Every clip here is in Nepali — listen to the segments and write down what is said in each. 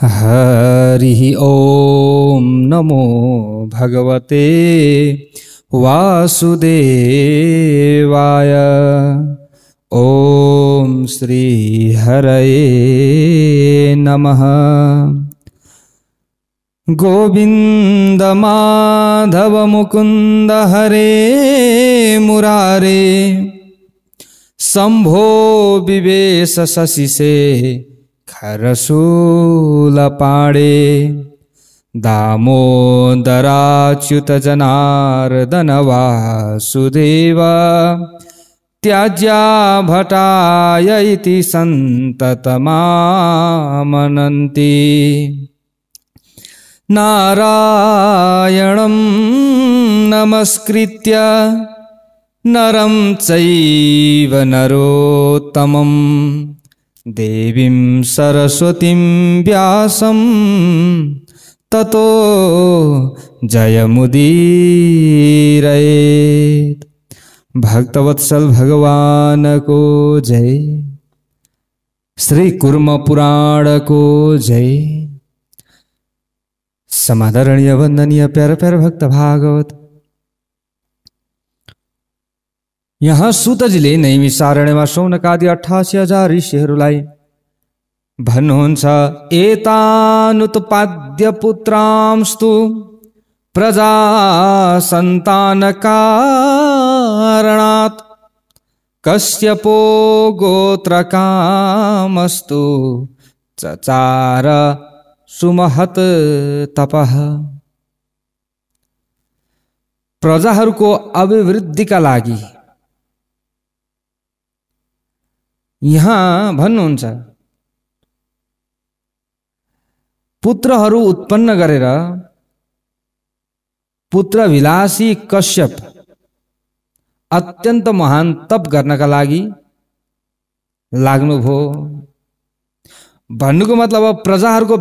हरिः ॐ नमो भगवते वासुदेवाय। ॐ श्री हरये नमः। गोविन्द माधव मुकुन्द हरे मुरारे, शम्भो विवेश शशिसे खरशूलपाणे। दामोदराच्युत जनार्दन वासुदेव, त्याज्या भटाय इति सन्ततमामनन्ति। नारायणं नमस्कृत्य नरं चैव नरोत्तमं, देवीं सरस्वतीं व्यासं ततो जयमुदीरयेत्। भक्तवत्सल भगवान को जय। श्री कुर्म पुराण को जय। समादरणीय वंदनीय प्यारा प्यारा भक्त भागवत, यहाँ सुतजीले नैमिषारण्यमा शौनकादि 88,000 ऋषिहरूलाई भन्नुहुन्छ, एतानुत्पाद्य पुत्रांस्तु प्रजा सन्तान कारणात्, कश्यपो गोत्रकामस्तु चचार सुमहत तपः। प्रजाहरूको अभिवृद्धिका लागि यहाँ भन्नुहुन्छ, पुत्रहरू उत्पन्न गरेर पुत्रविलासी कश्यप अत्यन्त महान तप गर्नका लागि लाग्नुभयो। भन्नुको मतलब प्रजाहरूको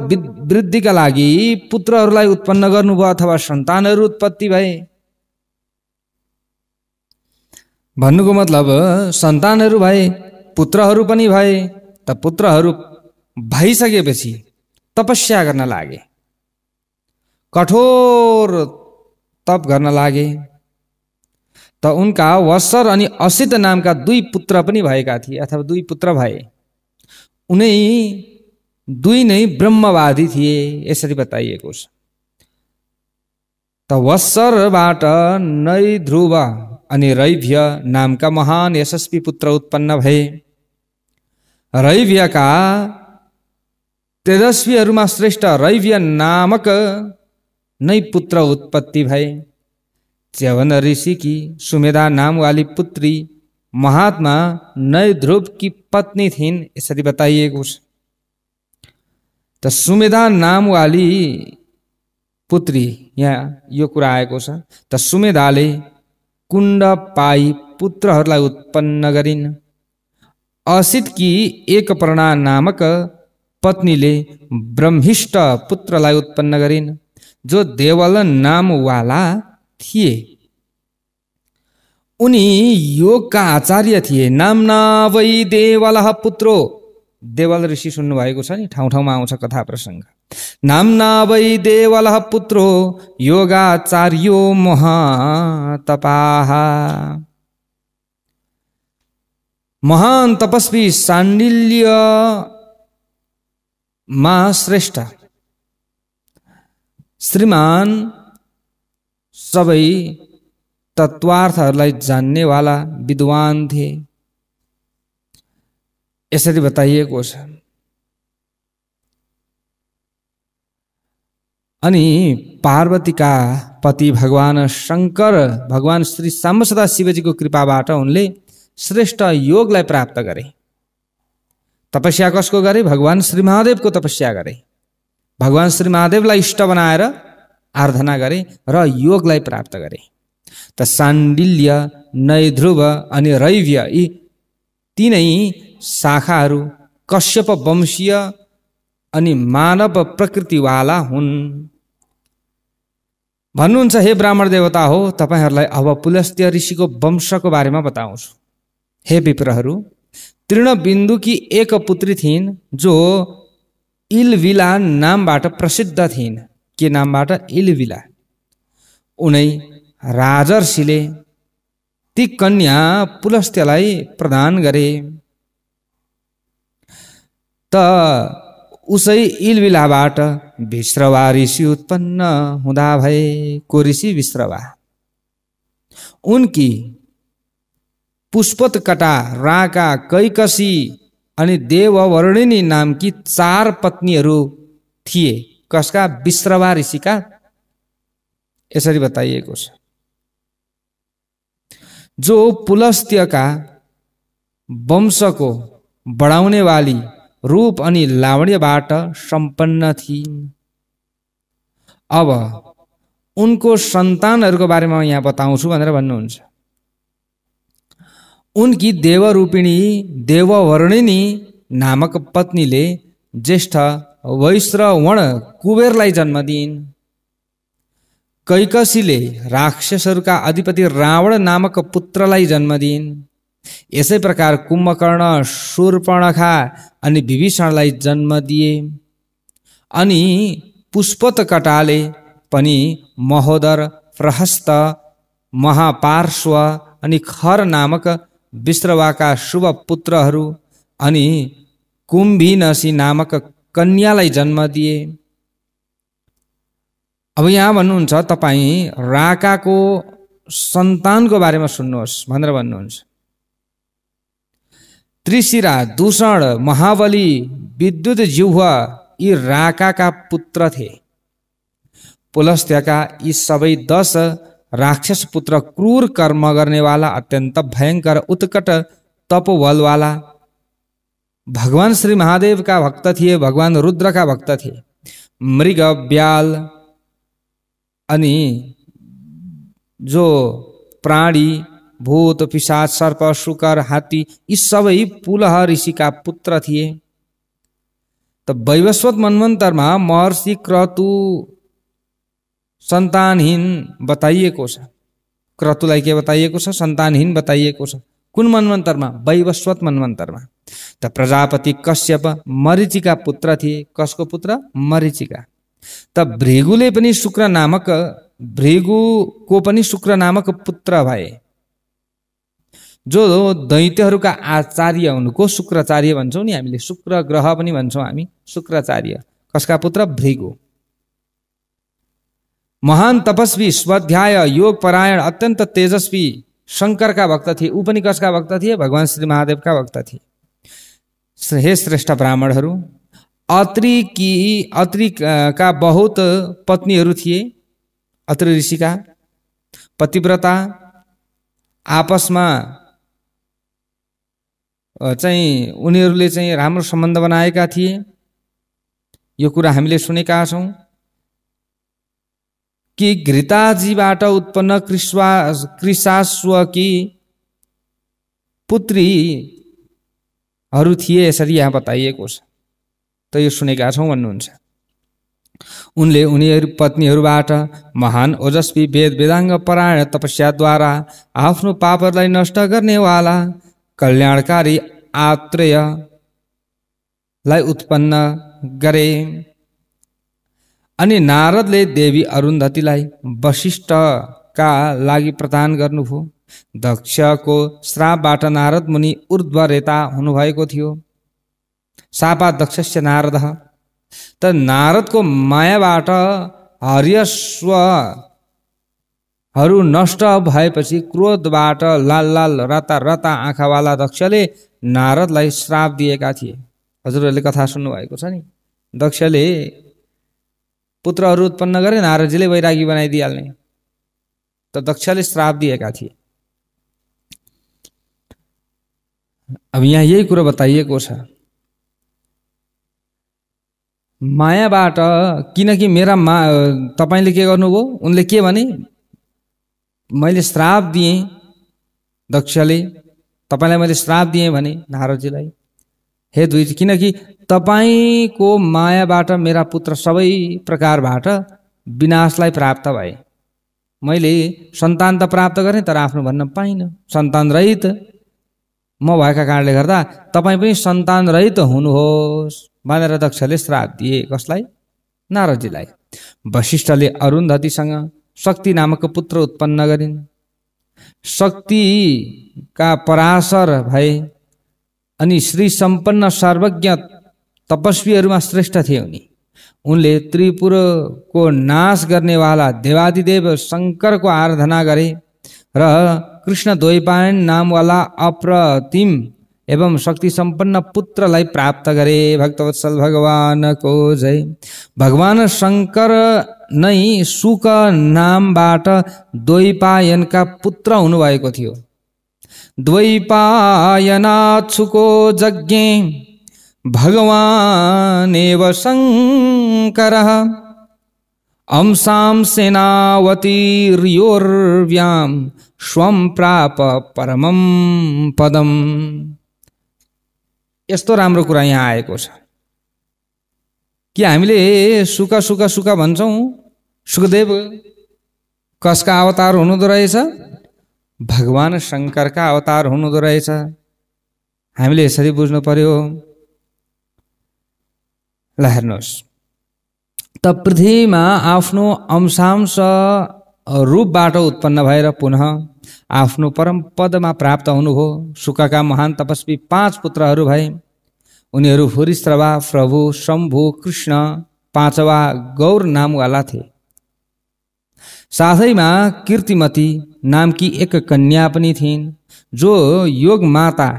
वृद्धिका लागि पुत्रहरूलाई उत्पन्न गर्नुभयो अथवा सन्तानहरू उत्पत्ति भए। भन्नुको मतलब सन्तानहरू भए, पुत्रहरू पनि भए। त पुत्रहरू भइसकेपछि तपस्या गर्न लागे, कठोर तप गर्न लागे। त उनका वत्सर अनि असित नामका 2 पुत्र पनि भएका थिए, अथवा 2 पुत्र भए। उनै 2 नै ब्रह्मवादी थिए, यसरी बताइएको छ। त वत्सरबाट नैध्रुव अनि रैभ्य नामका महान यशस्वी पुत्र उत्पन्न भए। रैभ्यका तेजस्वीहरूमा श्रेष्ठ रैभ्य नामक नै पुत्र उत्पत्ति भए। च्यवन ऋषि की सुमेधा नाम वाली पुत्री महात्मा नैध्रुव की पत्नी थिइन्, यसरी बताइएको छ। त सुमेधा नाम वाली पुत्री, यहाँ यो कुरा आएको छ। त सुमेधाले कुण्ड पाई पुत्रहरूलाई उत्पन्न गरिन्। असित की एकपर्णा नामक पत्नीले ब्रह्मिष्ट पुत्रलाई उत्पन्न गरिन्, जो देवल नामवाला थिए। उनी योगका आचार्य थिए। नामना वै देवलः पुत्रो, देवल ऋषि सुन्नु भएको छ नि, ठाउँ ठाउँमा आउँछ कथा प्रसङ्ग। नामना वै देवलः पुत्रो योगाचार्यो महातपाः। महान तपस्वी शाण्डिल्य मा श्रेष्ठ श्रीमान सबै तत्वार्थहरूलाई जान्नेवाला विद्वान थिए, यसरी बताइएको छ। अनि पार्वतीका पति भगवान शंकर, भगवान श्री साम्ब सदा शिवजीको कृपाबाट उनले श्रेष्ठ योगलाई प्राप्त गरे। तपस्या कसको गरे? भगवान श्री महादेवको तपस्या गरे। भगवान श्री महादेवलाई इष्ट बनाएर आराधना गरे र योगलाई प्राप्त गरे। त शाण्डिल्य, नैध्रुव अनि रैभ्य यी 3 शाखाहरू कश्यप वंशीय अनि मानव प्रकृतिवाला हुन्। भन्नुहुन्छ, हे ब्राह्मण देवता हो, तपाईहरूलाई अब पुलस्त्य ऋषिको वंशको बारेमा बताउँछु। हे विप्रहरू, तीर्ण बिन्दु की एक पुत्री थिइन्, जो इलविला नामबाट प्रसिद्ध थिइन्। के नामबाट? इलविला। उनै राजर्षिले ती कन्या पुलस्त्यलाई प्रदान गरे। त उसै इलविलाबाट विश्रवा ऋषि उत्पन्न हुँदा भए। को ऋषि? विश्रवा। उनकी पुष्पोत्कटा, राका, कैकसी अनि देववर्णिनी नामकी 4 पत्नीहरू थिए। कसका? विश्रवा ऋषिका। यसरी बताइएको छ, जो पुलस्त्यका वंशको बढाउने वाली रूप अनि लावण्यबाट सम्पन्न थिइन्। अब उनको सन्तानहरूको बारेमा यहाँ बताउँछु भनेर भन्नुहुन्छ। उनकी देवरूपिणी देववर्णिनी नामक पत्नीले ज्येष्ठ वैश्रवण कुबेरलाई जन्म दिइन्। कैकसीले राक्षसहरूका अधिपति रावण नामक पुत्रलाई जन्म दिइन्। यसै प्रकार कुम्भकर्ण, शूर्पणखा अनि विभीषणलाई जन्म दिए। अनि पुष्पोत्कटाले पनि महोदर, प्रहस्त, महापार्श्व अनि खर नामक विश्रवाका शुभ पुत्रहरू अनि कुम्भिनसी नामक कन्यालाई जन्म दिए। अब यहाँ भन्नुहुन्छ तपाईँ राकाको सन्तानको बारेमा सुन्नुहोस् भनेर भन्नुहुन्छ। त्रिशिरा, दूषण, महाबली, विद्युत जिह्वा यी राकाका पुत्र थिए। पुलस्त्यका यी सबै 10 राक्षस पुत्र क्रूर कर्म गर्नेवाला, अत्यन्त भयंकर उत्कट तपोबलवाला, भगवान श्री महादेव का भक्त थिए, भगवान रुद्र का भक्त थिए। मृग, ब्याल अनि जो प्राणी, भूत, पिशाच, सर्प, शुकर, हात्ती यी सबै पुलह ऋषिका पुत्र थिए। त वैवस्वत मन्वन्तरमा महर्षि क्रतु सन्तानहीन बताइएको छ। क्रतुलाई के बताइएको छ? सन्तानहीन बताइएको छ। कुन मन्वन्तरमा? वैवस्वत मन्वन्तरमा। त प्रजापति कश्यप मरीचिका पुत्र थिए। कसको पुत्र? मरीचिका। त भृगुले पनि शुक्र नामक, भृगुको पनि शुक्र नामक पुत्र भए। जो दैत्यहरूका आचार्य हुनुको शुक्राचार्य भन्छौँ नि हामीले, शुक्र ग्रह पनि भन्छौँ हामी शुक्राचार्य। कसका पुत्र? भृगु। महान तपस्वी, स्वाध्याय, योग परायण, अत्यन्त तेजस्वी शंकर का भक्त थिए। ऊ पनि कसका भक्त थिए? भगवान श्री महादेव का भक्त थिए। हे श्रेष्ठ ब्राह्मणहरू, अत्रि का बहुत पत्नीहरू थिए। अत्रि ऋषिका पतिव्रता, आपसमा चाहिँ उनीहरूले चाहिँ राम्रो सम्बन्ध बनाएका थिए। यो कुरा हामीले सुनेका छौँ कि घृताजीबाट उत्पन्न कृशाश्वकी पुत्रीहरू थिए। यसरी यहाँ बताइएको छ। त यो सुनेका छौँ भन्नुहुन्छ। उनले उनीहरू पत्नीहरूबाट महान ओजस्वी, वेद वेदाङ्ग परायण, तपस्याद्वारा आफ्नो पापहरूलाई नष्ट गर्नेवाला कल्याणकारी आत्रेयलाई उत्पन्न गरे। अनि नारदले देवी अरुन्धतीलाई वशिष्ठका लागि प्रदान गर्नुभयो। दक्षको श्रापबाट नारद मुनि ऊर्ध्वरेता हुनुभएको थियो। शापादक्षस्य नारदः। त नारदको मायाबाट हर्यश्वहरू नष्ट भएपछि क्रोधबाट लाल लाल राता राता आँखावाला दक्षले नारदलाई श्राप दिएका थिए। हजुरहरूले कथा सुन्नुभएको छ नि। दक्षले पुत्रहरू उत्पन्न गरे, नारदजीले वैरागी बनाइदिइहाल्ने। त दक्षले श्राप दिएका थिए। अब यहाँ यही कुरा बताइएको छ। मायाबाट, किनकि मेरा तपाईले के गर्नुभयो? उनले के भने? मैले श्राप दिएँ दक्षले, तपाईलाई मैले श्राप दिएँ भने नारदजीलाई। हे द्विज, किनकि तपाईको मायाबाट मेरा पुत्र सबै प्रकारबाट विनाशलाई प्राप्त भए। मैले सन्तान त प्राप्त गरेँ तर आफ्नो भन्न पाइनँ। सन्तान रहित म भएका कारणले गर्दा तपाईँ पनि सन्तान रहित हुनुहोस्। भनेर दक्षले श्राप दिए। कसलाई? नारदजीलाई। वशिष्ठले अरुन्धतीसँग शक्ति नामक पुत्र उत्पन्न गरिन्। शक्तिका पराशर भए अनि श्री सम्पन्न सर्वज्ञ तपस्वीहरूमा श्रेष्ठ थिए उनी। उनले त्रिपुरको नाश गर्नेवाला देवादिदेव शङ्करको आराधना गरे र कृष्ण द्वैपायन नामवाला अप्रतिम एवं शक्ति सम्पन्न पुत्रलाई प्राप्त गरे। भक्तवत्सल भगवानको जय। भगवान शङ्कर नै शुक नामबाट द्वैपायनका पुत्र हुनुभएको थियो। द्वैपायनात् शुको जज्ञे भगवानेव शङ्करः अंसां सेनावतीर्योर्व्यां स्वं प्राप परमं पदम्। यस्तो राम्रो कुरा यहाँ आएको छ कि हामीले सुख सुख सुख भन्छौँ। सुखदेव कसका अवतार हुनुहुँदो रहेछ? भगवान शङ्करका अवतार हुनुहुँदो रहेछ। हामीले यसरी बुझ्नु पर्यो। ल हेर्नुहोस् त पृथ्वीमा आफ्नो अंशांश रूपबाट उत्पन्न भएर पुनः आफ्नो परम पदमा प्राप्त हुनुभयो। शुकका महान तपस्वी 5 पुत्रहरू भए। उनीहरू भूरिश्रवा, प्रभु, शम्भु, कृष्ण, 5वा गौर नामवाला थिए। साथैमा कीर्तिमती नामकी एक कन्या पनि थिइन् जो योग माता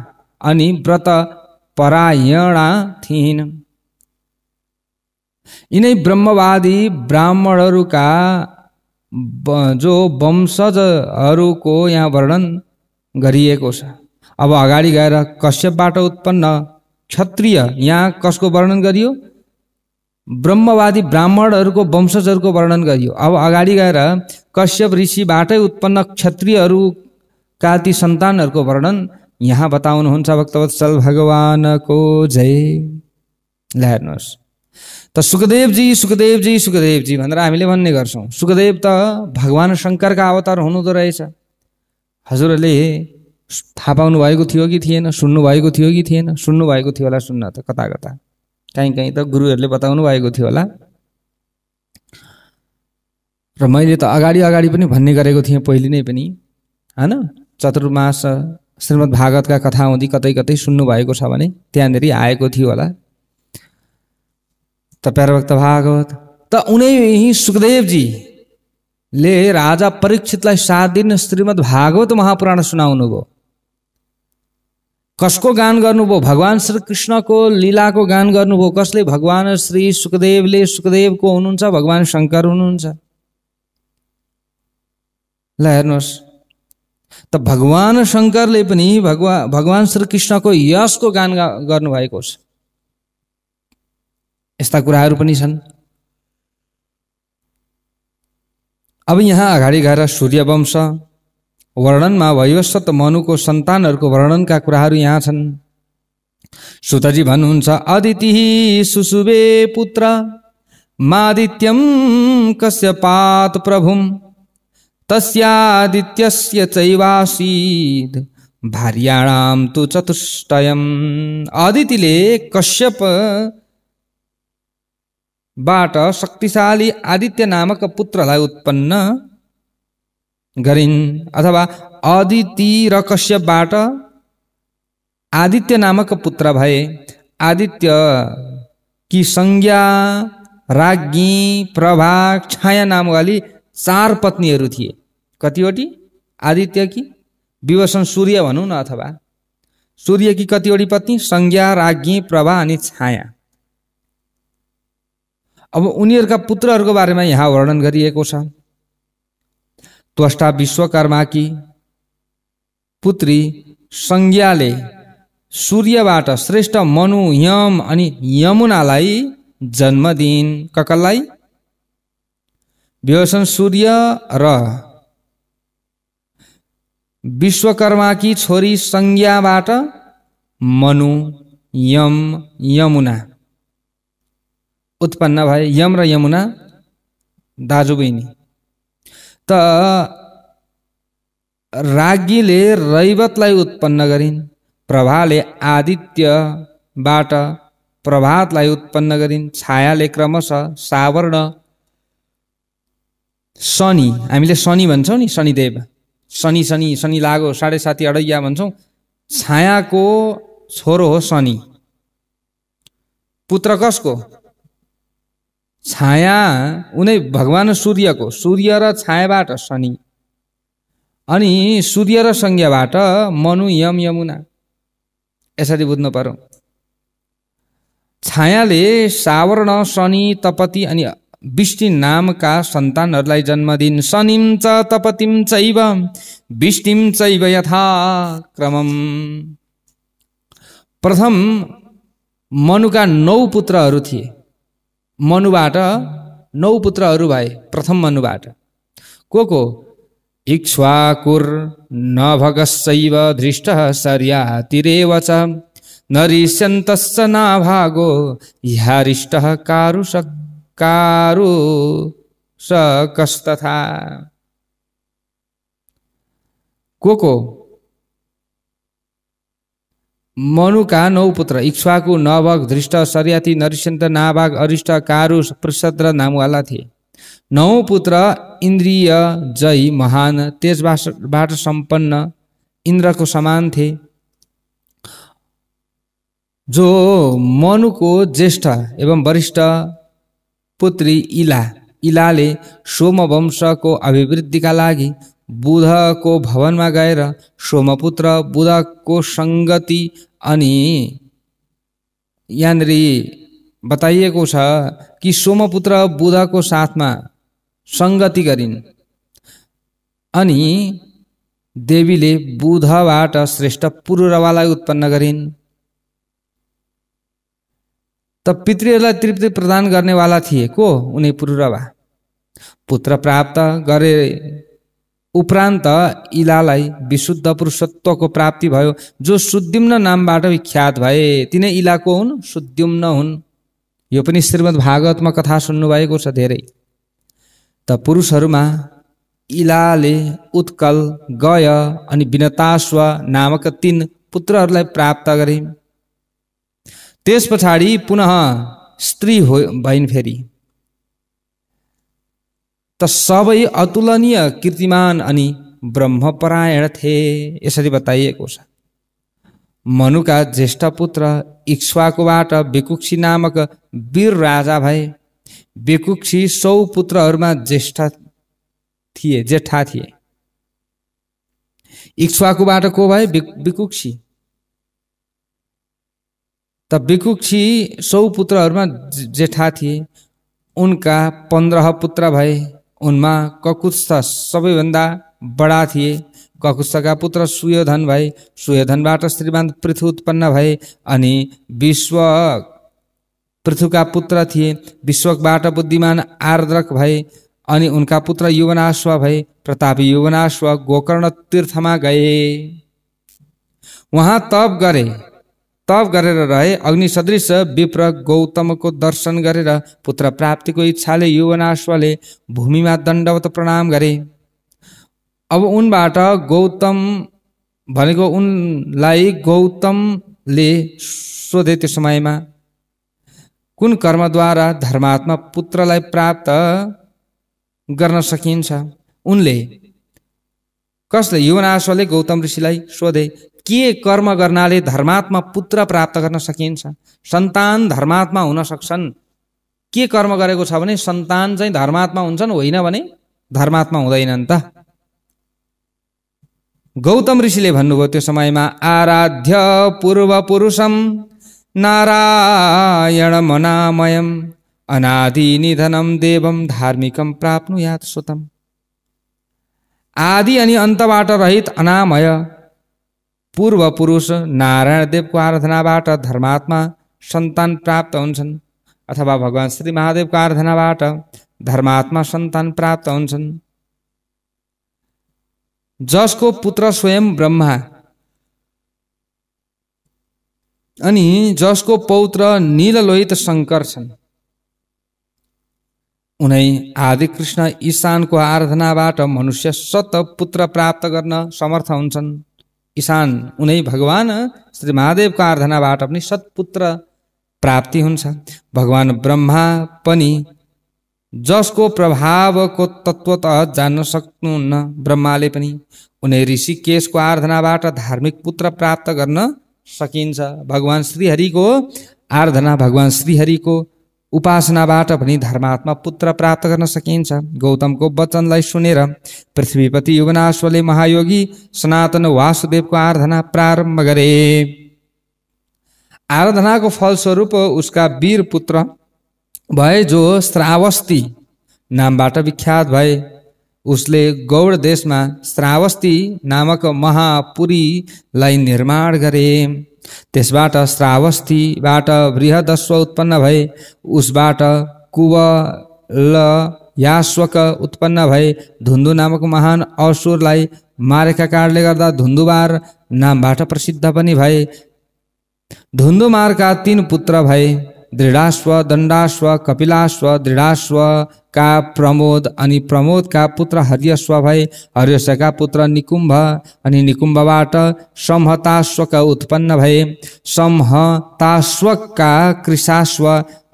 अनि व्रत परायणा थिइन्। यिनै ब्रह्मवादी ब्राह्मणहरूका जो वंशजहरूको यहाँ वर्णन गरिएको छ। अब अगाडि गएर कश्यपबाट उत्पन्न क्षत्रिय, यहाँ कसको वर्णन गरियो? ब्रह्मवादी ब्राह्मणहरूको वंशजहरूको वर्णन गरियो। अब अगाडि गएर कश्यप ऋषिबाटै उत्पन्न क्षत्रियहरूका ती सन्तानहरूको वर्णन यहाँ बताउनुहुन्छ। भक्तवत्सल भगवानको जय। ल हेर्नुहोस् त सुखदेवजी सुखदेवजी सुखदेवजी भनेर हामीले भन्ने गर्छौँ। सुखदेव त भगवान शङ्करका अवतार हुनुहुँदो रहेछ। हजुरहरूले थाहा पाउनु भएको थियो कि थिएन? सुन्नु भएको थियो कि थिएन? सुन्नु भएको थियो होला। सुन्न त कता कता कहीँ कहीँ त गुरुहरूले बताउनु भएको थियो होला। र मैले त अगाडि अगाडि पनि भन्ने गरेको थिएँ पहिले नै पनि, होइन? चतुर्मास श्रीमद् भागवतका कथा हुँदी कतै कतै सुन्नु भएको छ भने त्यहाँनिर आएको थियो होला। त प्यारे भक्त भागवत त उनै सुखदेवजीले राजा परीक्षितलाई 7 दिन श्रीमद् भागवत महापुराण सुनाउनु भयो। कसको गान गर्नुभयो? भगवान श्री कृष्णको लीलाको गान गर्नुभयो। कसले? भगवान श्री सुखदेवले। सुखदेवको हुनुहुन्छ भगवान शङ्कर हुनुहुन्छ। ल हेर्नुहोस् त भगवान शङ्करले पनि भगवान श्री कृष्णको यशको गान गर्नुभएको छ। यस्ता कुराहरू पनि छन्। अब यहाँ अगाडि गएर सूर्यवंश वर्णनमा वैवस्वत मनुको सन्तानहरूको वर्णनका कुराहरू यहाँ छन्। सुतजी भन्नुहुन्छ अदिति सुसुवे पुत्र मादित्यम कश्यपात् प्रभुम तस्यादित्यस्य चैवासीद भार्याणाम तु चतुष्टयम्। अदितिले कश्यप बाट शक्तिशाली आदित्य नामक पुत्रलाई उत्पन्न गरिन्। अथवा अदिति र कश्यपबाट आदित्य नामक पुत्र भए। आदित्य की संज्ञा राज्ञी प्रभा छाया नाम वाली 4 पत्नीहरू थिए। कतिवटी? आदित्य की विवसन सूर्य भनौँ न, अथवा सूर्य की कतिवटी पत्नी? संज्ञा, राज्ञी, प्रभा अनि छाया। अब उनीहरूका पुत्रहरूको बारेमा यहाँ वर्णन गरिएको छ। त्वष्टा विश्वकर्माकी पुत्री संज्ञाले सूर्यबाट श्रेष्ठ मनु, यम अनि यमुनालाई जन्म दिइन्। ककललाई? विवसन सूर्य र विश्वकर्माकी छोरी संज्ञाबाट मनु, यम, यमुना उत्पन्न भए। यम र यमुना दाजु बहिनी। त राज्ञीले रैवतलाई उत्पन्न गरिन्। प्रभाले आदित्यबाट प्रभातलाई उत्पन्न गरिन्। छायाले क्रमशः सावर्ण शनि, हामीले शनि भन्छौँ नि, शनिदेव, शनि शनि शनि लागो 7.5 अडैया भन्छौँ। छायाको छोरो हो शनि। पुत्र कसको? छाया उनै भगवान सूर्यको। सूर्य र छायाबाट शनि, अनि सूर्य र संज्ञाबाट मनु, यम, यमुना। यसरी बुझ्नु पर्यो। छायाले सावर्ण, शनि, तपति अनि विष्टि नामका सन्तानहरूलाई जन्म दिन्। शनिम च तपतिम चैव विष्टिम चैव यथा क्रमम। प्रथम मनुका 9 पुत्रहरू थिए। मनुबाट 9 पुत्रहरू भए प्रथम मनुबाट। को? इक्ष्वाकुर नभगश्चैव धृष्टः शर्यातिरेव च नरिष्यन्तश्च नाभागो ह्यारिष्टः कारुषकस्तथा। को? मनुका 9 पुत्र इक्ष्वाकु, नभग, धृष्ट, शर्याति, नरिष्यन्त, नाभाग, अरिष्ट, कारुष, पृषद्र नामवाला थिए। 9 पुत्र इन्द्रिय जय, महान, तेजबाट सम्पन्न इन्द्रको समान थिए। जो मनुको ज्येष्ठ एवं वरिष्ठ पुत्री इलाले सोमवंशको अभिवृद्धिका लागि बुधको भवनमा गएर सोमपुत्र बुधको संगति, अनि यहाँनिर बताइएको छ कि सोमपुत्र बुधको साथमा संगति गरिन्, अनि देवीले बुधबाट श्रेष्ठ पुरुरवालाई उत्पन्न गरिन्। त पितृहरूलाई तृप्ति प्रदान गर्नेवाला थिए को? उनी पुरुरवा। पुत्र प्राप्त गरे उपरान्त इलालाई विशुद्ध पुरुषत्वको प्राप्ति भयो, जो सुद्युम्न नामबाट विख्यात भए। तिनै इलाको हुन्, सुद्युम्न हुन्। यो पनि श्रीमद् भागवतमा कथा सुन्नुभएको छ धेरै। त पुरुषहरूमा इलाले उत्कल, गय अनि विनताश्व नामक 3 पुत्रहरूलाई प्राप्त गरे। त्यस पछाडि पुनः स्त्री भइन् फेरि। त सबै अतुलनीय, कीर्तिमान अनि ब्रह्मपरायण थिए। यसरी बताइएको छ। मनुका ज्येष्ठ पुत्र इक्ष्वाकुबाट विकुक्षी नामक वीर राजा भए। विकुक्षी 100 पुत्रहरूमा जेठा थिए। इक्ष्वाकुबाट को भए? विकुक्षी। त विकुक्षी 100 पुत्रहरूमा जेठा थिए। उनका 15 पुत्र भए। उनमा ककुत्स्थ सबैभन्दा बडा थिए। ककुत्स्थका पुत्र सुयोधन भए। सुयोधनबाट श्रीमान पृथु उत्पन्न भए। अनि पृथुका पुत्र थिए। विश्वकबाट बुद्धिमान आर्द्रक भए। अनि उनका पुत्र युवनाश्व भए। प्रतापी युवनाश्व गोकर्ण तीर्थमा गए। वहाँ तप गरेर रहे। अग्नि सदृश विप्र गौतमको दर्शन गरेर पुत्र प्राप्तिको इच्छाले युवनाश्वले भूमिमा दण्डवत प्रणाम गरे। अब उनबाट गौतम भनेको उनलाई गौतमले सोधे, त्यो समयमा कुन कर्मद्वारा धर्मात्मा पुत्रलाई प्राप्त गर्न सकिन्छ? उनले कसले? युवनाश्वले गौतम ऋषिलाई सोधे, के कर्म गर्नाले धर्मात्मा पुत्र प्राप्त गर्न सकिन्छ? सन्तान धर्मात्मा हुन सक्छन्। के कर्म गरेको छ भने सन्तान चाहिँ धर्मात्मा हुन्छन्, होइन भने धर्मात्मा हुँदैनन् त। गौतम ऋषिले भन्नुभयो त्यो समयमा, आराध्य पूर्व पुरुषम नारायण मनामयम अनादि निधनम देवम धार्मिकम प्राप्नुयात् सुतम। आदि अनि अन्तबाट रहित अनामय पूर्व पुरुष नारायण देवको आराधनाबाट धर्मात्मा सन्तान प्राप्त हुन्छन्, अथवा भगवान श्री महादेवको आराधनाबाट धर्मात्मा सन्तान प्राप्त हुन्छन्। जसको पुत्र स्वयं ब्रह्मा अनि जसको पौत्र नीललोहित शङ्कर छन्, उनै आदि कृष्ण ईशानको आराधनाबाट मनुष्य 7 पुत्र प्राप्त गर्न समर्थ हुन्छन्। ईशान उनै भगवान श्री महादेवको आराधनाबाट पनि 7 पुत्र प्राप्ति हुन्छ। भगवान ब्रह्मा पनि जसको प्रभावको तत्त्वतः जान्न सक्नुहुन्न, ब्रह्माले पनि उनी ऋषिकेशको आराधनाबाट धार्मिक पुत्र प्राप्त गर्न सकिन्छ। भगवान श्रीहरिको आराधना, भगवान श्रीहरिको उपासनाबाट पनि धर्मात्मा पुत्र प्राप्त गर्न सकिन्छ। गौतमको वचनलाई सुनेर पृथ्वीपति युवनाश्वले महायोगी सनातन वासुदेवको आराधना प्रारम्भ गरे। आराधनाको फलस्वरूप उसका वीर पुत्र भए जो श्रावस्ती नामबाट विख्यात भए। उसले गौड देशमा श्रावस्ती नामक महापुरीलाई निर्माण गरे। त्यसबाट श्रावस्तीबाट बृहदश्व उत्पन्न भए। उसबाट कुवल याश्वक उत्पन्न भए। धुन्धु नामक महान असुरलाई मारेका कारणले गर्दा धुन्धुवार नामबाट प्रसिद्ध पनि भए। धुन्धुमारका 3 पुत्र भए, दृढाश्व, दण्डाश्व, कपिलाश्व। दृढाश्वका प्रमोद अनि प्रमोदका पुत्र हर्यश्व भए। हर्यश्वका पुत्र निकुम्भ अनि निकुम्भबाट संहताश्वका उत्पन्न भए। संहताश्वका कृशाश्व,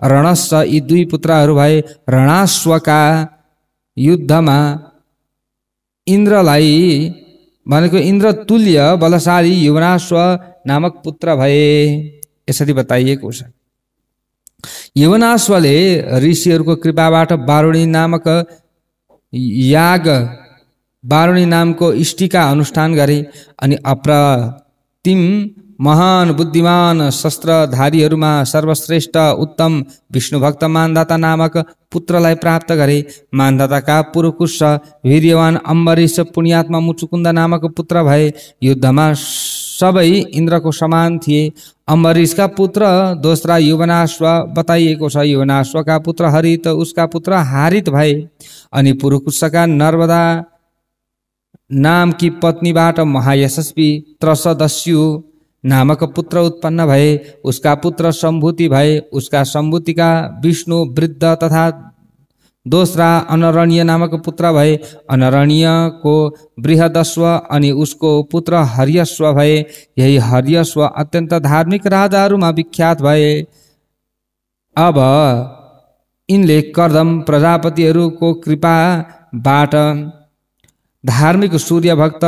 रणश्व यी 2 पुत्रहरू भए। रणश्वका युद्धमा इन्द्रलाई भनेको इन्द्र तुल्य बलशाली युवनाश्व नामक पुत्र भए। यसरी बताइएको छ। युवनाश्वले ऋषिहरूको कृपाबाट बारुणी नामक याग, बारुणी नामको इष्टिका अनुष्ठान गरे अनि अप्रतिम महान बुद्धिमान शस्त्रधारीहरूमा सर्वश्रेष्ठ उत्तम विष्णुभक्त मानदाता नामक पुत्रलाई प्राप्त गरे। मानदाताका पुरुकुश वीर्यवान अम्बरीश पुण्यात्मा मुचुकुन्द नामक पुत्र भए। युद्धमा सबै इन्द्रको समान थिए। अम्बरीशका पुत्र दोस्रा युवनाश्व बताइएको छ। युवनाश्वका पुत्र हरित, उसका पुत्र हारित भए। अनि पुरुकुशका नर्मदा नामकी पत्नीबाट महायशस्वी त्रसदस्यु नामक पुत्र उत्पन्न भए। उसका पुत्र सम्भूति भए। उसका सम्भूतिका विष्णु वृद्ध तथा दोस्रा अनरण्य नामक पुत्र भए। अनरण्यको बृहदश्व अनि उसको पुत्र हर्यश्व भए। यही हर्यश्व अत्यन्त धार्मिक राजाहरूमा विख्यात भए। अब यिनले कर्दम प्रजापतिहरूको कृपाबाट धार्मिक सूर्य भक्त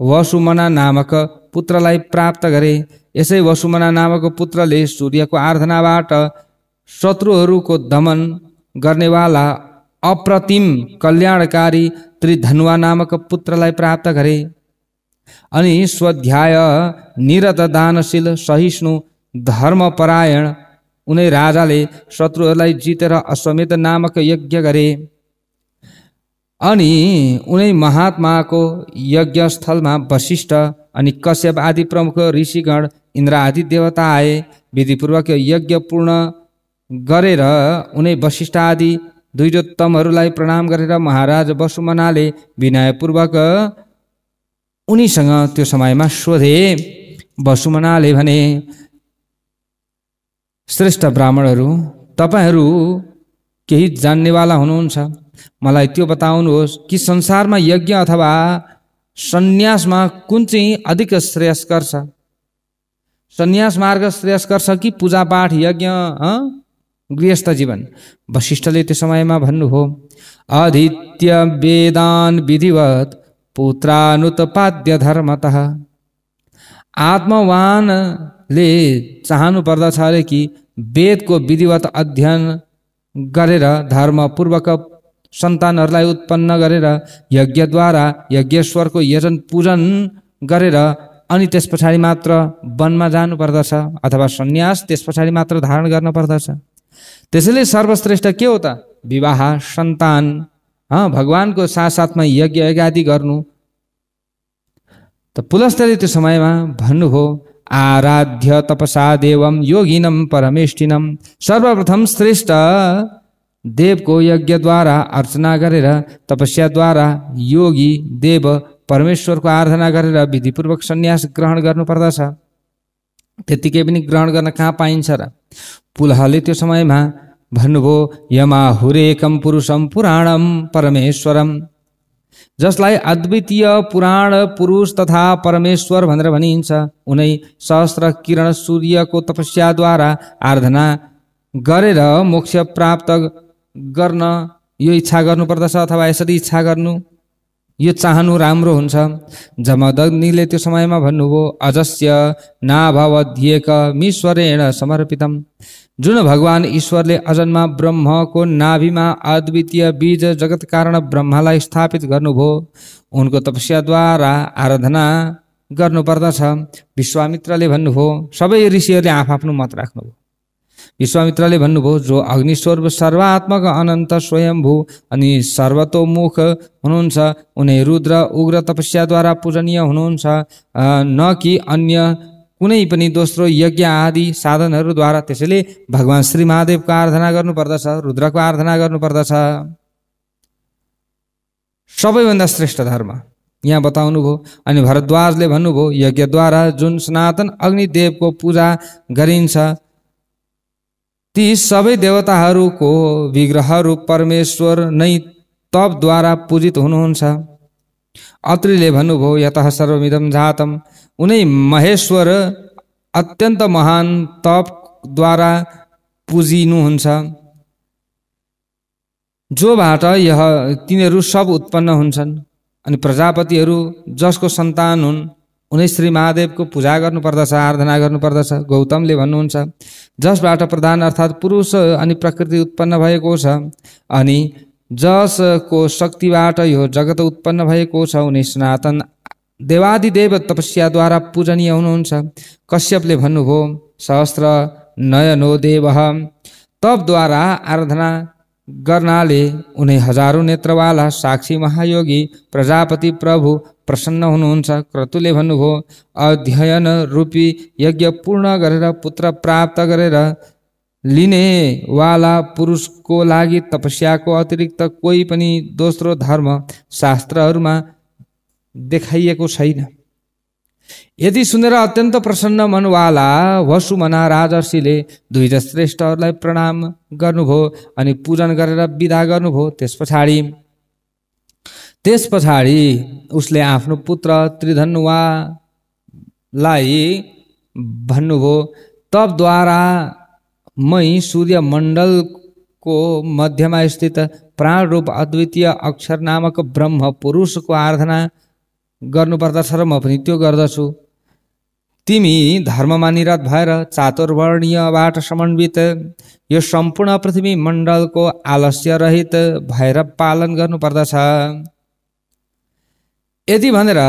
वसुमना नामक पुत्रलाई प्राप्त गरे। यसै वसुमना नामक पुत्रले सूर्यको आराधनाबाट शत्रुहरूको दमन गर्नेवाला अप्रतिम कल्याणकारी त्रिधनुवा नामक पुत्रलाई प्राप्त गरे। अनि स्वाध्याय निरत दानशील सहिष्णु धर्मपरायण उनी राजाले शत्रुहरूलाई जितेर अश्वमेध नामक यज्ञ गरे। अनि उनी महात्माको यज्ञस्थलमा वशिष्ठ अनि कश्यप आदि प्रमुख ऋषिगण इन्द्र आदि देवता आए। विधिपूर्वक यज्ञ पूर्ण गरेर उनी वशिष्ठ आदि द्विजोत्तमहरूलाई प्रणाम गरेर महाराज वसुमनाले विनयपूर्वक उनीसँग त्यो समयमा सोधे। वसुमनाले भने, श्रेष्ठ ब्राह्मणहरू, तपाईहरू केही जान्नेवाला हुनुहुन्छ, मलाई त्यो बताउनुहोस् कि संसारमा यज्ञ अथवा सन्यासमा कुन चाहिँ अधिक श्रेयस्कर छ? सन्यास मार्ग श्रेयस्कर छ कि पूजापाठ यज्ञ गृहस्थ जीवन? वशिष्ठले त्यो समयमा भन्नुभयो, अधीत्य वेदान विधिवत पुत्रानुत्पाद्य धर्मतः। आत्मवानले चाहनु पर्दछ अरे कि वेदको विधिवत अध्ययन गरेर धर्मपूर्वक सन्तानहरूलाई उत्पन्न गरेर यज्ञद्वारा यज्ञेश्वरको यजन पूजन गरेर अनि त्यस पछाडि मात्र वनमा जानु पर्दछ अथवा सन्यास त्यस पछाडि मात्र धारण गर्न पर्दछ। त्यसैले सर्वश्रेष्ठ के हो त? विवाह, सन्तान, भगवानको साथसाथमा यज्ञ आदि गर्नु। त पुलस्त्यले त्यो समयमा भन्नुभयो, आराध्य तपसा देवम योगिनम परमेष्ठिनम। सर्वप्रथम श्रेष्ठ देवको यज्ञद्वारा अर्चना गरेर तपस्याद्वारा योगी देव परमेश्वरको आराधना गरेर विधिपूर्वक सन्यास ग्रहण गर्नुपर्दछ। त्यतिकै पनि ग्रहण गर्न कहाँ पाइन्छ र? पुलहले त्यो समयमा भन्नुभयो, यमाहुरेकम पुरुषम पुराणम परमेश्वरम। जसलाई अद्वितीय पुराण पुरुष तथा परमेश्वर भनेर भनिन्छ। उनै सहस्त्र किरण सूर्यको तपस्याद्वारा आराधना गरेर मोक्ष प्राप्त गर्न यो इच्छा गर्नुपर्दछ अथवा यसरी इच्छा गर्नु, यो चाहनु राम्रो हुन्छ। जमदग्निले त्यो समयमा भन्नुभयो, अजस्य नाभवध्येकमीश्वरेण समर्पितम। जुन भगवान ईश्वरले अजन्मा ब्रह्मको नाभिमा अद्वितीय बीज जगत कारण ब्रह्मलाई स्थापित गर्नुभयो, उनको तपस्याद्वारा आराधना गर्नुपर्दछ। विश्वामित्रले भन्नुभयो, सबै ऋषिहरूले आफ्नो मत राख्नुभयो। विश्वामित्रले भन्नुभयो, जो अग्निस्वर सर्वात्मक अनन्त स्वयम्भू अनि सर्वतोमुख हुनुहुन्छ, उनी रुद्र उग्र तपस्याद्वारा पूजनीय हुनुहुन्छ, न कि अन्य कुनै पनि दोस्रो यज्ञ आदि साधनहरूद्वारा। त्यसैले भगवान श्री महादेवको आराधना गर्नुपर्दछ, रुद्रको आराधना गर्नुपर्दछ। सबैभन्दा श्रेष्ठ धर्म यहाँ बताउनुभयो। अनि भरद्वाजले भन्नुभयो, यज्ञद्वारा जुन सनातन अग्निदेवको पूजा गरिन्छ, ती सबै देवताहरूको विग्रहहरू परमेश्वर नै तपद्वारा पूजित हुनुहुन्छ। अत्रिले भन्नुभयो, यतः सर्वमिदं जातम। उनै महेश्वर अत्यन्त महान तपद्वारा पूजिनुहुन्छ, जोबाट तिनीहरू सब उत्पन्न हुन्छन्। अनि प्रजापतिहरू जसको सन्तान हुन्, उनै श्री महादेवको पूजा गर्नुपर्दछ, आराधना गर्नुपर्दछ। गौतमले भन्नुहुन्छ, जसबाट प्रधान अर्थात् पुरुष अनि प्रकृति उत्पन्न भएको छ अनि जसको शक्तिबाट यो जगत उत्पन्न भएको छ, उनी सनातन देवादिदेव तपस्याद्वारा पूजनीय हुनुहुन्छ। कश्यपले भन्नुभयो, सहस्त्र नयनो देवः। तपद्वारा आराधना गर्नाले उनी हजारौं नेत्रवाला साक्षी महायोगी प्रजापति प्रभु प्रसन्न हुनुहुन्छ। क्रतुले भन्नुभयो, अध्ययन रूपी यज्ञ पूर्ण गरेर पुत्र प्राप्त गरेर लिने वाला पुरुषको लागि तपस्याको अतिरिक्त कोही पनि दोस्रो धर्म शास्त्रहरूमा देखाइएको छैन। यदि सुनेर अत्यन्त प्रसन्न मनवाला वसुमना राजर्षिले दुईजना श्रेष्ठहरूलाई प्रणाम गर्नुभयो अनि पूजन गरेर विदा गर्नुभयो। त्यस पछाडि उसले आफ्नो पुत्र त्रिधनुवालाई भन्नुभयो, तपद्वारा मै सूर्यमण्डलको मध्यमा स्थित प्राण रूप अद्वितीय अक्षर नामक ब्रह्म पुरुषको आराधना गर्नुपर्दछ र म पनि त्यो गर्दछु। तिमी धर्ममा निरत भएर चातुर्वर्णीयबाट समन्वित यो सम्पूर्ण पृथ्वी मण्डलको आलस्य रहित भएर पालन गर्नुपर्दछ। यति भनेर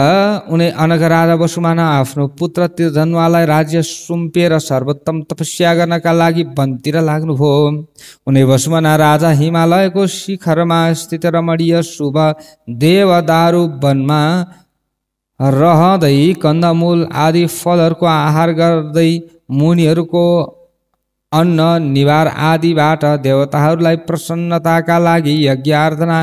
उनी अनघ राजा वसुमाना आफ्नो पुत्र त्रिधनुवालाई राज्य सुम्पिएर सर्वोत्तम तपस्या गर्नका लागि वनतिर लाग्नुभयो। उनी वसुमाना राजा हिमालयको शिखरमा स्थित रमणीय शुभ देवदारू वनमा रहँदै कन्दमूल आदि फलहरूको आहार गर्दै मुनिहरूको अन्न निवार आदिबाट देवताहरूलाई प्रसन्नताका लागि यज्ञ आराधना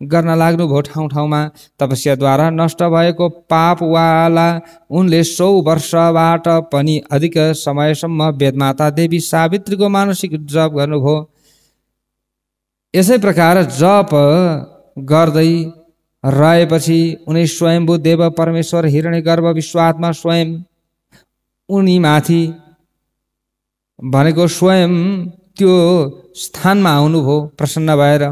गर्न लाग्नुभयो। ठाउँ ठाउँमा तपस्याद्वारा नष्ट भएको पापवाला उनले 100 वर्षबाट पनि अधिक समयसम्म वेदमाता देवी सावित्रीको मानसिक जप गर्नुभयो। यसै प्रकार जप गर्दै रहेपछि उनी स्वयम्भू देव परमेश्वर हिरण्यगर्भ विश्वात्मा स्वयं उनीमाथि भनेको स्वयं त्यो स्थानमा आउनुभयो प्रसन्न भएर।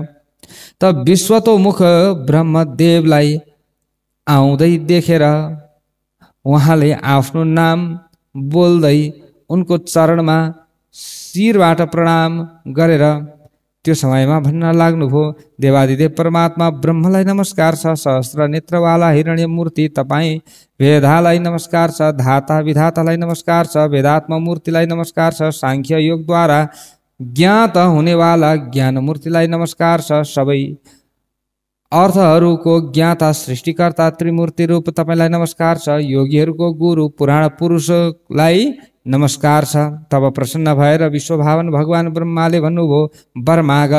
त विश्वतोमुख ब्रह्मदेवलाई आउँदै देखेर उहाँले आफ्नो नाम बोल्दै उनको चरणमा शिरबाट प्रणाम गरेर त्यो समयमा भन्न लाग्नुभयो, देवादिदेव परमात्मा ब्रह्मलाई नमस्कार छ, सहस्त्र नेत्रवाला हिरण्य मूर्ति तपाईँ वेदालाई नमस्कार छ, धाता विधातालाई नमस्कार छ, वेदात्मा मूर्तिलाई नमस्कार छ, सांख्य योगद्वारा ज्ञात हुनेवाला ज्ञान मूर्तिलाई नमस्कार छ, सबै अर्थहरूको ज्ञाता सृष्टिकर्ता त्रिमूर्ति रूप तपाईँलाई नमस्कार छ, योगीहरूको गुरु पुराण पुरुषलाई नमस्कार छ। तब प्रसन्न भएर विश्वभावन भगवान ब्रह्माले भन्नुभयो, वर माग।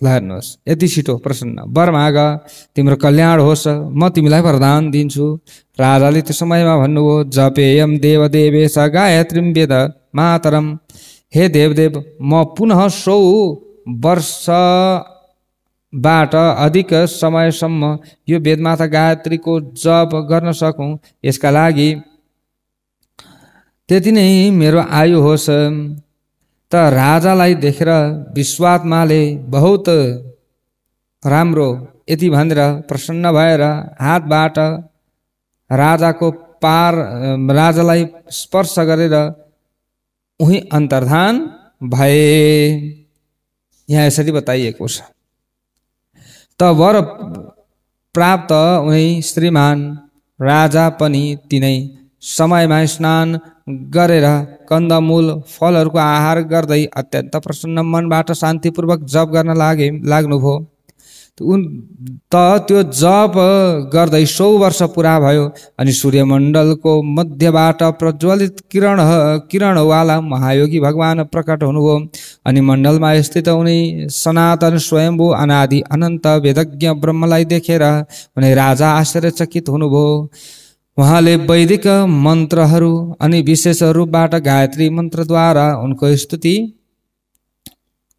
ल हेर्नुहोस्, यति छिटो प्रसन्न, वर माग, तिम्रो कल्याण होस्, म तिमीलाई वरदान दिन्छु। राजाले त्यो समयमा भन्नुभयो, जपेयम देवदेवेश गायत्रीम वेद मातरम। हे देवदेव, म पुनः 100 वर्ष बाट अधिक समयसम्म यो वेदमाता गायत्रीको जप गर्न सकौँ, यसका लागि त्यति नै मेरो आयु होस्। त राजालाई देखेर विश्वात्माले बहुत राम्रो यति भनेर प्रसन्न भएर हातबाट राजाको राजालाई स्पर्श गरेर उही अन्तर्धान भए। यहाँ यसरी बताइएको छ। त वर प्राप्त उनी श्रीमान राजा पनि तिनै समयमा स्नान गरेर कन्दमूल फलहरूको आहार गर्दै अत्यन्त प्रसन्न मनबाट शान्तिपूर्वक जप गर्न लाग्नुभयो। त्यो जप गर्दै 100 वर्ष पुरा भयो अनि सूर्यमण्डलको मध्यबाट प्रज्वलित किरणवाला महायोगी भगवान प्रकट हुनुभयो अनि मण्डलमा स्थित उनी सनातन स्वयम्भू अनादि अनन्त वेदज्ञ ब्रह्मलाई देखेर उनी राजा आश्चर्यचकित हुनुभयो। उहाँले वैदिक मन्त्रहरू अनि विशेष रूपबाट गायत्री मन्त्रद्वारा उनको स्तुति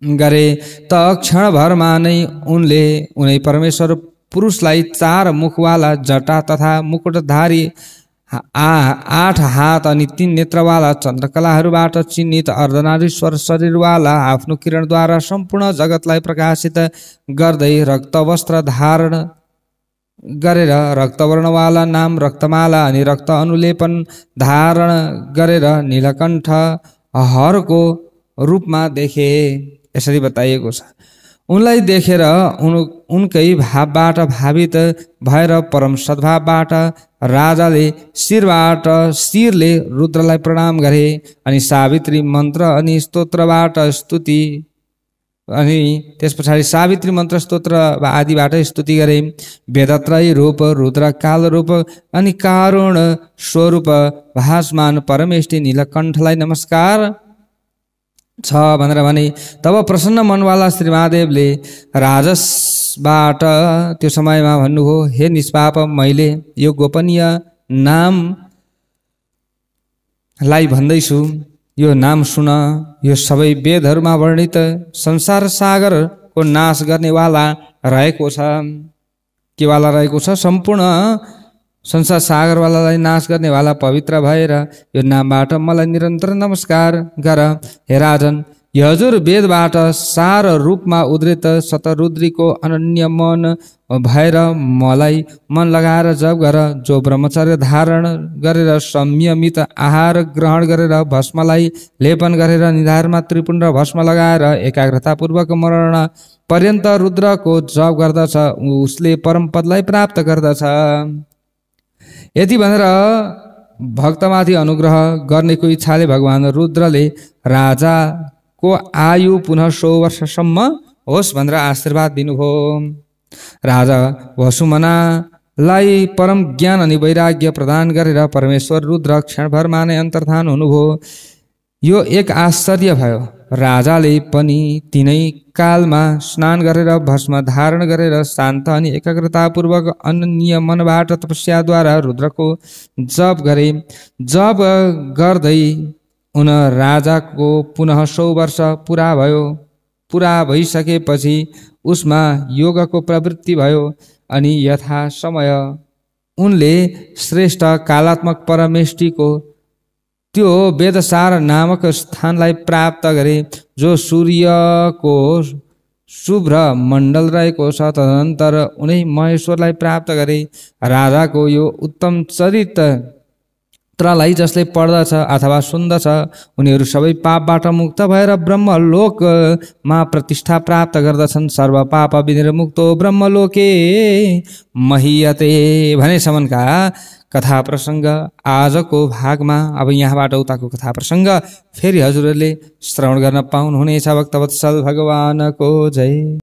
गरे। त क्षणभरमा नै उनले उनी परमेश्वर पुरुषलाई 4 मुखवाला जटा तथा मुकुटधारी 8 हात अनि 3 नेत्रवाला चन्द्रकलाहरूबाट चिन्हित अर्धनारीश्वर शरीरवाला आफ्नो किरणद्वारा सम्पूर्ण जगतलाई प्रकाशित गर्दै रक्त वस्त्र धारण गरेर रक्तवर्णवाला नाम रक्तमाला अनि रक्त अनुलेपन धारण गरेर नीलकण्ठ हरको रूपमा देखे। यसरी बताइएको छ। उनलाई देखेर उनकै भावबाट भावित भएर परम सद्भावबाट राजाले शिरले रुद्रलाई प्रणाम गरे अनि सावित्री मन्त्र अनि स्तोत्रबाट स्तुति अनि त्यस पछाडि सावित्री मन्त्र स्तोत्र आदिबाट स्तुति गरे। वेदत्रय रूप रुद्र काल रूप अनि कारुण स्वरूप भासमान परमेष्टि नीलकण्ठलाई नमस्कार छ भनेर भने। तब प्रसन्न मनवाला श्री महादेवले राजसबाट त्यो समयमा भन्नुभयो, हे निष्पाप, मैले यो गोपनीय नामलाई भन्दैछु, यो नाम सुन। यो सबै वेदहरूमा वर्णित संसार सागरको नाश गर्नेवाला रहेको छ। केवाला रहेको छ? सम्पूर्ण संसार सागरवालालाई नाश गर्नेवाला पवित्र भएर यो नामबाट मलाई निरन्तर नमस्कार गर। हे राजन, हजुर वेदबाट सार रूपमा उद्धृत शतरुद्रीको अनन्य मन भएर मलाई मन लगाएर जप गर। जो ब्रह्मचर्य धारण गरेर संयमित आहार ग्रहण गरेर भस्मलाई लेपन गरेर निधारमा त्रिपुण्ड भस्म लगाएर एकाग्रतापूर्वक मरण पर्यन्त रुद्रको जप गर्दछ, उसले परम पदलाई प्राप्त गर्दछ। यति भनेर भक्तमाथि अनुग्रह गर्नेको इच्छाले भगवान रुद्रले राजाको आयु पुनः 100 वर्षसम्म होस् भनेर आशीर्वाद दिनुभयो। राजा वसुमनालाई परम ज्ञान अनि वैराग्य प्रदान गरेर परमेश्वर रुद्र क्षणभरमा नै अन्तर्धान हुनुभयो। यो एक आश्चर्य भयो। राजाले पनि तिनै कालमा स्नान गरेर भस्म धारण गरेर शान्त अनि एकाग्रतापूर्वक अनन्य मनबाट तपस्याद्वारा रुद्रको जप गरे। जप गर्दै उन राजाको पुनः 100 वर्ष पुरा भइसकेपछि उसमा योगको प्रवृत्ति भयो अनि यथा समय उनले श्रेष्ठ कालात्मक परमेष्टिको त्यो वेदसार नामक स्थानलाई प्राप्त गरे, जो सूर्यको शुभ्र मण्डल रहेको छ। तदनन्तर उनै महेश्वरलाई प्राप्त गरे। राजाको यो उत्तम चरित्रलाई जसले पढ्दछ अथवा सुन्दछ, उनीहरू सबै पापबाट मुक्त भएर ब्रह्मलोकमा प्रतिष्ठा प्राप्त गर्दछन्। सर्व पाप विनिर्मुक्तो ब्रह्मलोके महीयते भनेसम्मका कथा प्रसङ्ग आजको भागमा। अब यहाँबाट उताको कथा प्रसङ्ग फेरि हजुरहरूले श्रवण गर्न पाउनुहुनेछ। भक्तवत्सल भगवानको जय।